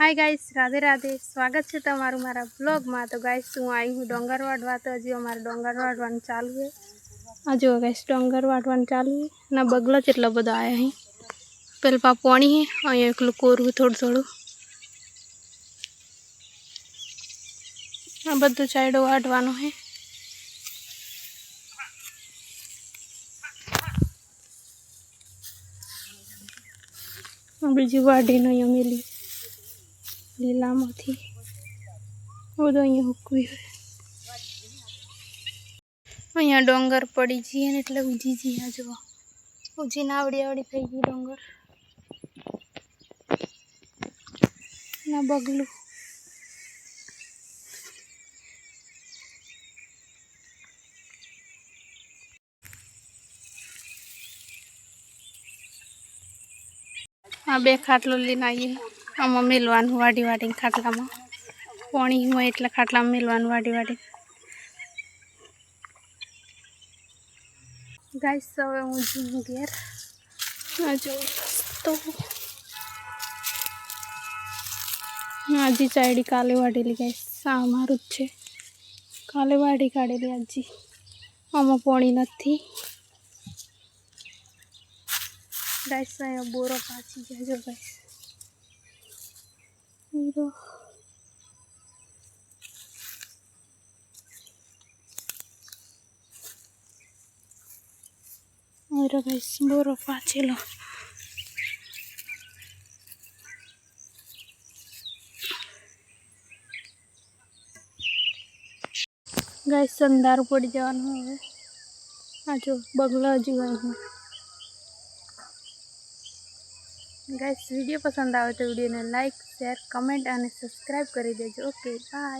Hi guys, Radhe Radhe. स्वागत है तमारू मारा ब्लॉग में। तो गाइस हूँ आई हूँ डोंगर वाटवा। तो हजी अमारे डोंगर वाटवानुं चालू है। आ जो गाइस डोंगर वाटवानुं चालू है ना बगला जेटला बधा आया है। पेलपा पाणी है अहीं एकलू कोरू थोड़ું थोड़ું। आ बधुं चायडो वाटवानो है। बीजी वाडी नहीं अमेली લીલામાંથી બધું અહીંયા હુકવી હોય। અહીંયા ડોંગર પડી જઈએ ને એટલે ઉજી જઈએ। જો ઉજીને આવડી આવડી થઈ ગઈ ડોંગર ના બગલું। आ बे खाटलो लईने आવીએ। आमां मेलवानुं वाडी वाडीने खाटलामां पाणी होय એટલે ખાટલામાં મેલવાનું વાડી વાડી। गाइस હવે હું જઉં ઘેર। આ જો તો आजी चायडी काले वाडेली गाइस। आ मारुं ज छे काले वाडी काढेली आजी। आमां पाणी नथी गाइस। अहींया बोरो पाची गयो जो गाइस। और गाइस बोरो पाचेलो। गाइस अंधारू पड़ी जवानुं हवे। आ जो बगला हजू गई। गाइस वीडियो पसंद आवे तो वीडियो ने लाइक शेर कमेंट और सब्सक्राइब कर दीजिए। Okay bye.